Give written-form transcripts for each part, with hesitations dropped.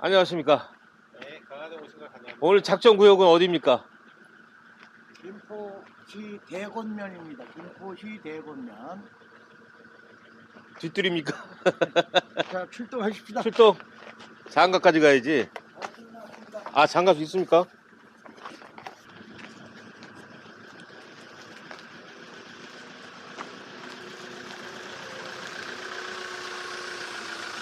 안녕하십니까. 네, 강화도 오신 걸 환영합니다. 오늘 작전 구역은 어디입니까? 김포시 대곤면입니다. 김포시 대곤면. 뒷뜰입니까? 자, 출동하십시다. 출동. 장갑까지 가야지. 아, 장갑 있습니까?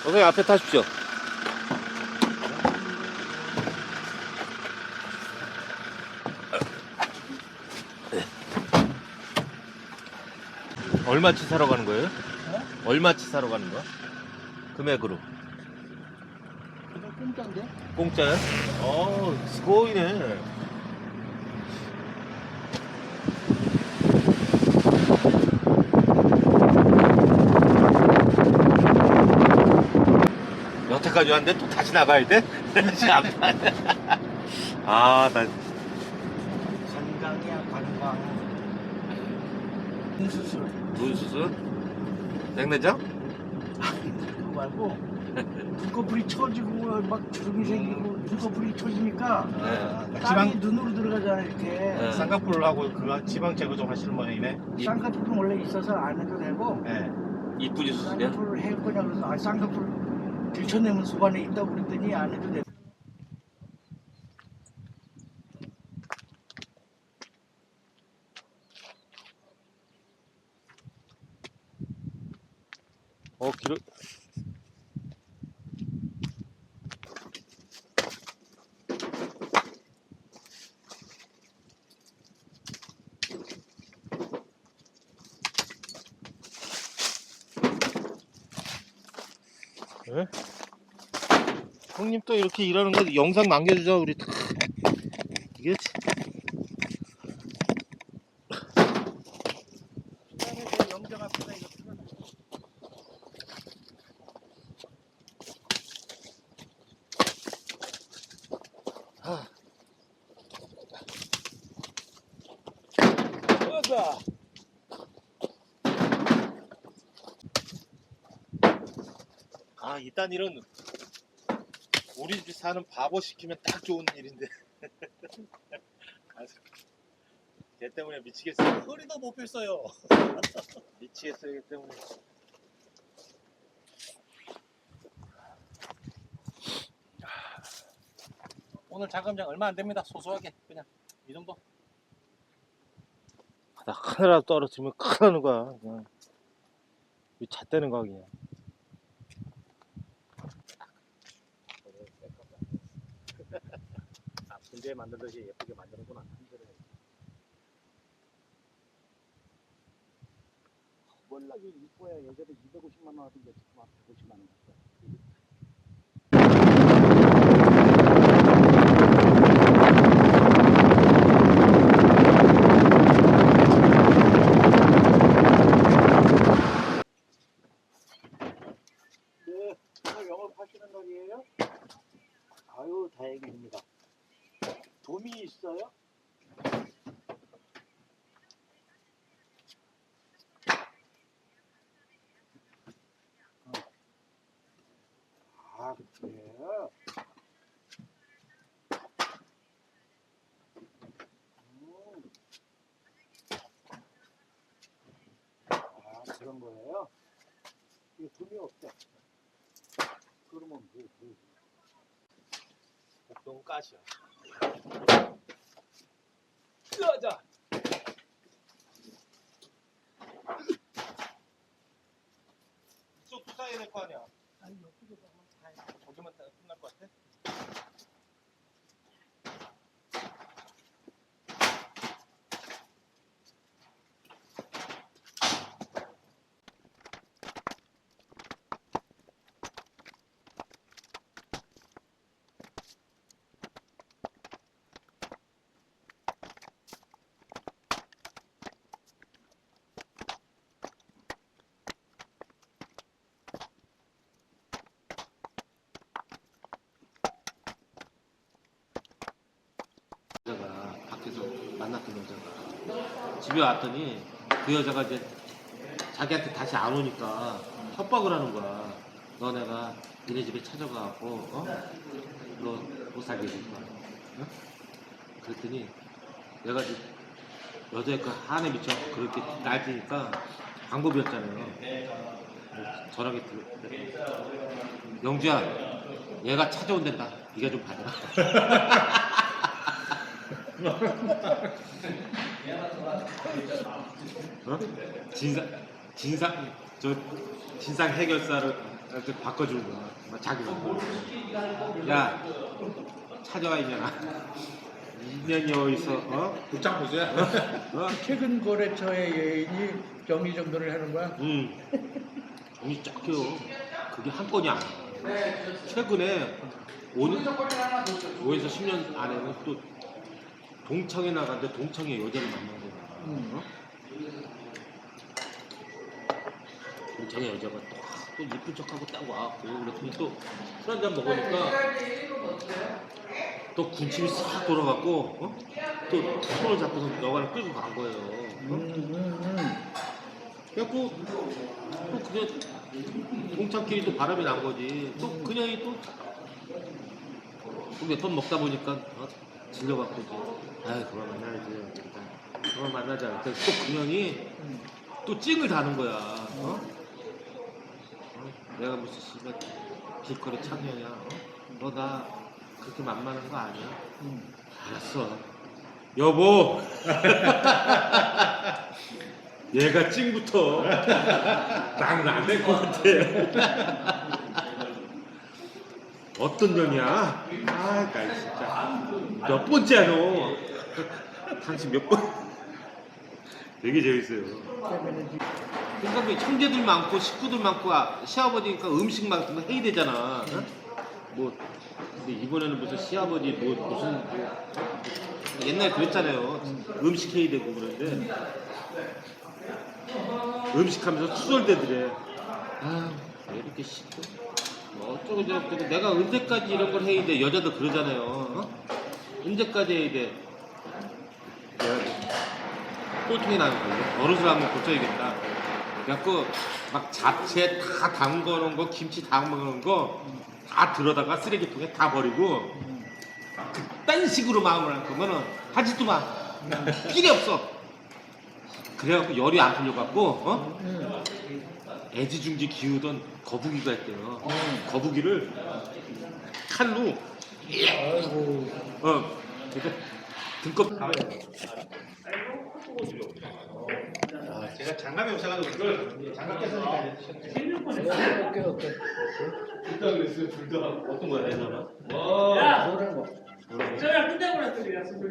선생님 앞에 타십시오. 얼마치 사러 가는 거예요? 얼마치 사러 가는 거야? 금액으로. 그거 공짜인데? 공짜야? 스고이네. 여태까지 왔는데 또 다시 나가야 돼? 아, 나 관광이야, 관광. 인수술. 눈수술? 냉내장? 그거 말고 눈꺼풀이 처지고 막 주름이 생기고 눈꺼풀이 처지니까 네. 땀이 눈으로 들어가잖아 이렇게. 네. 쌍꺼풀하고 그 지방 제거 좀 하시는 모양이네. 쌍꺼풀은 원래 있어서 안 해도 되고 네. 이쁘지 수술이야? 쌍꺼풀을 해 거냐 그래서 쌍꺼풀 들쳐내면 속안에 있다고 그랬더니 안 해도 돼. 길어. 네? 형님 또 이렇게 일하는 거 영상 남겨주자 우리. 이게 영정 앞에다 이거 틀어놔. 이딴 일은 우리 집 사는 바보 시키면 딱 좋은 일인데. 걔 때문에 미치겠어요. 허리도 못 뺐어요. 미치겠어요, 걔 때문에. 오늘 자금장 얼마 안 됩니다. 소소하게 그냥 이 정도. 나 하나라도 떨어뜨리면 큰일 나는 거야. 그냥. 이 잣대는 거야, 그냥. 군대에 만들듯이 예쁘게 만드는구나. 월락이 이뻐야 예전에 250만 원 하던데 지금 한 150만 원 갔어. 네, 오늘 영업하시는 날이에요? 아유, 다행입니다. 도미 있어요? 아, 그래요? 아, 그런 거예요? 이거 돈이 없대. 그러면 복동 가시야. 뜨아자. 이쪽 투자해야 될 거 아니야. 아니, 어떻게 보면 다 거기만 다 끝날 것 같아? 여자가 밖에서 만났던 여자가 집에 왔더니 그 여자가 이제 자기한테 다시 안 오니까 협박을 하는 거야. 너 내가 니네 집에 찾아가고 너 못 살게 해줄 거야. 어? 그랬더니 내가 이제 여자의 그 한에 미쳐 그렇게 따지니까 방법이었잖아요. 전화기 들어. 영주야, 얘가 찾아온댄다. 네가 좀 받아라. 어? 진상 해결사를 이렇게 바꿔주는 거야. 막 자기가. 야, 찾아와 이년아. 인연이 어디서? 붙장 보세요. 최근 거래처의 예인이 정리 정돈을 하는 거야? 돈이 작게요. 그게 한 건이 아니야. 최근에 5에서 10년 안에는 또 동창회 나갔는데 동창회 여자를 만난 거야. 동창회 여자가 또 이쁜 척하고 딱 와갖고 그랬더니 또 술 한잔 먹으니까 또 군침이 싹 돌아갖고 또 손을 잡고서 여관을 끌고 간 거예요. 그래갖고 또 그냥 동창끼리 또 바람이 난 거지. 또 그냥이 또 몇 번 먹다 보니까 질려갖고 아이 그만 만나야지. 그만 만나자. 그때 또 그냥이 또 찡을 다는 거야. 내가 무슨 씨발 길거리 창녀야. 너 나 그렇게 만만한 거 아니야? 알았어. 여보. 얘가 찡부터 나는 안 될 것 같아. 어떤 년이야? 아, 나 진짜 몇 번째야 너? 당신 몇 번? 되게 재밌어요. 그러니까 형제들 많고 식구들 많고 시아버지니까 음식 같은 거 해야 되잖아. 뭐 근데 이번에는 무슨 시아버지 무슨 옛날에 그랬잖아요. 음식 해야 되고 그런데 음식하면서 투덜대더래. 아, 왜 이렇게 싫고 어쩌고 저쩌고 내가 언제까지 이런 걸 해야 돼? 여자도 그러잖아요. 언제까지 해야 돼? 내가 꼴통이 나는 거예요. 버릇을 하면 고쳐야겠다. 그래갖고 막 잡채 다 담궈놓은 거, 김치 담궈놓은 거 다 들어다가 쓰레기통에 다 버리고 그딴 식으로 마음을 할 거면은 하지도 마. 필요 없어. 그래갖고 열이 안 풀려갖고 애지중지 기우던 거북이가 있대요. 거북이를 칼로 그러니까 등껍 제가 장갑이 없어가지고 그걸 장갑 꼈으니까 오케이. 불닭 그랬어요. 불닭. 어떤 거야 내놔봐. 노란 거. 저랑 끝내버렸더니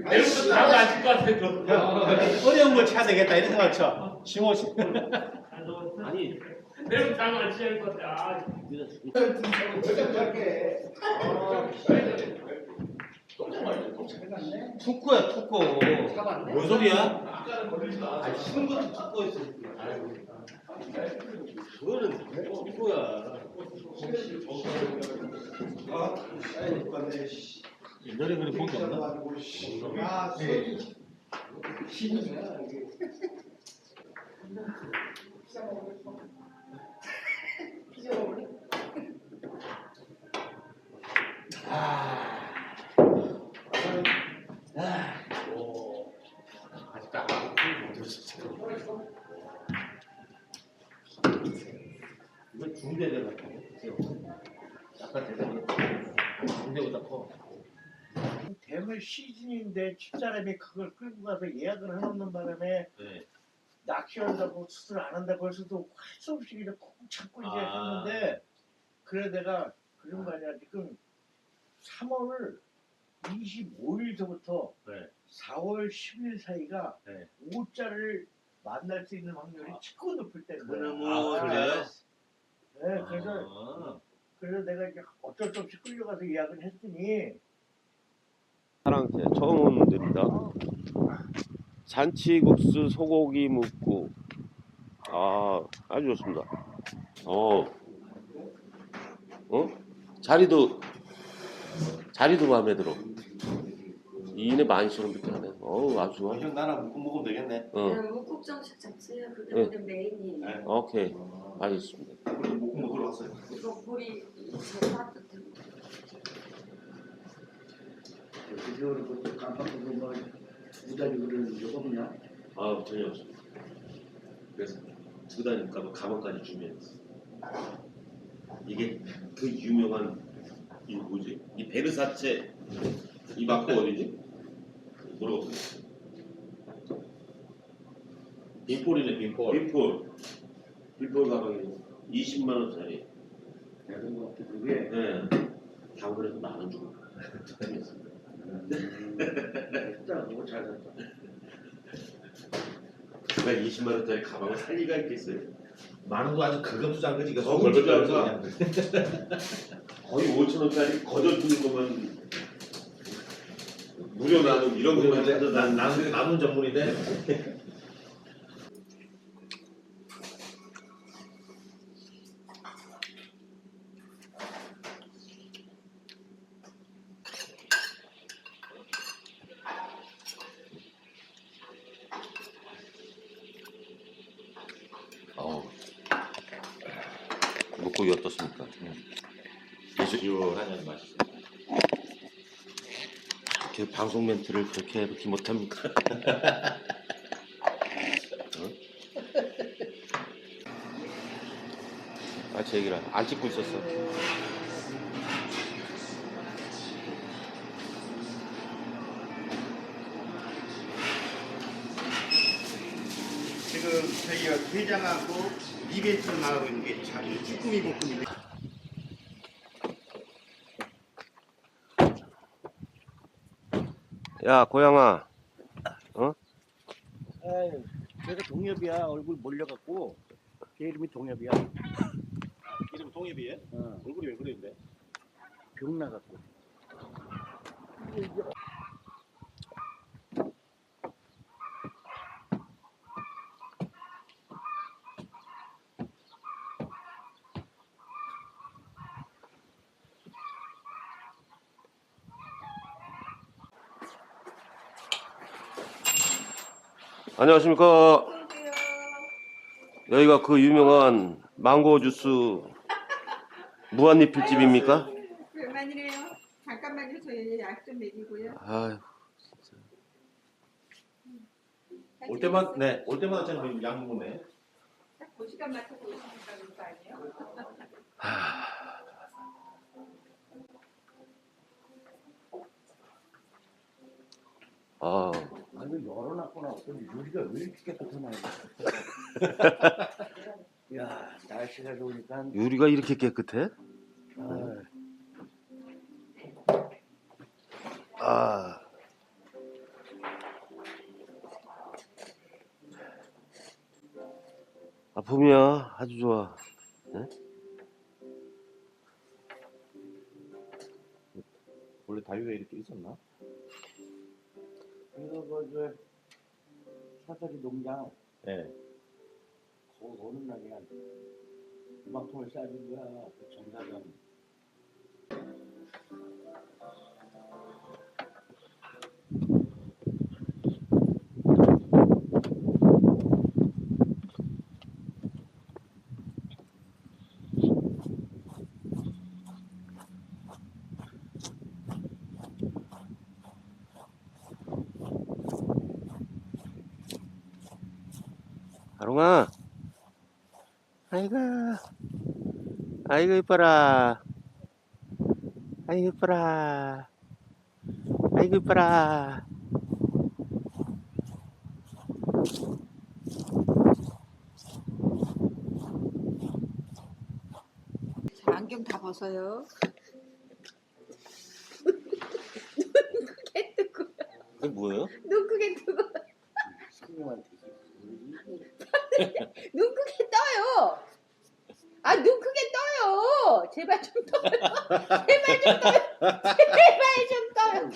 내일부터 다음 안칠것 같아. 어려운 걸 쳐야 되겠다 이런 생각을 쳐. 심호 씨. 아니 내일부터 다음 안 쳐야 할 것 같아. 투코야 투코. 뭔 소리야? 아니 쉬는 것도 투코였어. 그거는 투코야. 옛날에 그래 본 게 없나? 아직도 안 들었어. 이건 중대대 같아. 약간 대단히 중대보다 커. 대물 시즌인데 집사람이 그걸 끌고 가서 예약을 해놓는 바람에 네. 낚시한다고 수술 안 한다고 해서도 할 수 없이 그냥 꼭 참고 이제 했는데 그래 내가 그런 거 아니야 지금 3월 25일서부터 네. 4월 10일 사이가 네. 5자를 만날 수 있는 확률이 최고 높을 때인 거야. 그래요? 네, 그래서 내가 이제 어쩔 수 없이 끌려가서 예약을 했더니 사랑채 처음 오는 데입니다. 잔치국수 소고기 묵고 아주 좋습니다. 자리도 마음에 들어. 2인에 12,000원밖에 안 해. 어우 아주 좋아. 형 나랑 묶음 먹으면 되겠네. 어. 묵국정식 잡수요. 그게 네. 오늘 메인이에요. 네. 오케이. 알겠습니다. 우리 묶음 먹으러 왔어요. 이거 볼이 제일 따뜻해. 그거를 그것도 깜빡하고 뭐 무다리 그러는 적 없냐? 아 전혀 없습니다. 그래서 두 다니까 뭐 가방까지 준비했어. 이게 그 유명한 이 뭐지? 이 베르사체 이 마크 어디지? 뭐라고 써? 빈폴이네 빈폴. 빈폴 가방이 20만 원짜리. 내가 뭐 그게 네. 다 그래도 10,000원 주고. 했다고 잘 샀다. 제가 20만 원짜리 가방을 살 리가 있겠어요? 만원도 아주 극음수장 거지. 이거 더 벌벌 벌벌 떨면서 거의 5,000원짜리 거저 주는 것만 무료 나눔 이런 것만 해도 난 나눈 전문인데. 목고기 어떻습니까? 시원하니 맛있어. 이렇게 방송 멘트를 그렇게 못합니까? 어? 아, 제 얘기를 안 찍고 있었어. 지금 저희가 회장하고 이벤트를 나가고 있는 게 쭈꾸미 볶음인데 야, 고양아. 아유, 걔가 동엽이야. 얼굴 몰려갖고 걔 이름이 동엽이야. 이름 동엽이에? 어, 얼굴이 왜 그러는데? 병 나갖고. 안녕하십니까. 여기가 그 유명한 망고 주스 무한리필집입니까? 그만이래요. 잠깐만요. 저희 약 좀 먹이고요. 아유, 올 때마다 올 때마다 저는 약 먹네. 딱그 시간 맞춰서 오시니까 그런 거 아니에요? 아, 아니 열어놨구나. 근데 유리가 왜 이렇게 깨끗하나? 야, 날씨가 좋으니까. 유리가 이렇게 깨끗해? 아, 아, 아픔이야. 아주 좋아. 원래 다리가 이렇게 있었나? 이거 그저 사다리 농장 네. 거기 오는 날이야. 음악통을 싸준 거야. 그 정사장. 아롱아. 아이고. 아이고 이뻐라. 아이고 이뻐라. 아이고 이뻐라. 자, 안경 다 벗어요. 크게 뜨고 그게 뭐예요? 눈 크게 뜨고 스님한테 눈 크게 떠요. 아, 눈 크게 떠요. 제발 좀 떠요. 제발 좀 떠요. 제발 좀 떠요.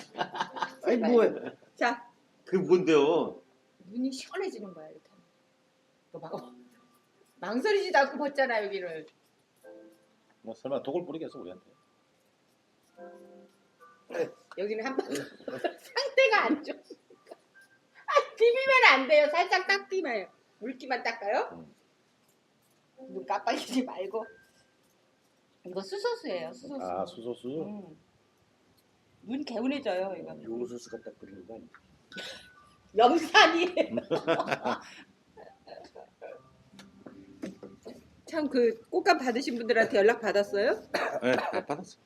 아니 제발. 뭐야? 자, 그게 뭔데요? 눈이 시원해지는 거야 이렇게. 또 봐. 망설이지도 않고 벗잖아 여기를. 뭐 설마 독을 뿌리겠어 우리한테? 여기는 한 번 상태가 안 좋아. 비비면 안 돼요. 살짝 닦기만. 물기만 닦아요. 눈 깜빡이지 말고. 이거 수소수예요. 수소수. 아 수소수. 눈 개운해져요 이거. 요소수 갖다 끓이는 거 아니야? 염산이. 참 그 꽃감 받으신 분들한테 연락 받았어요? 네, 받았어.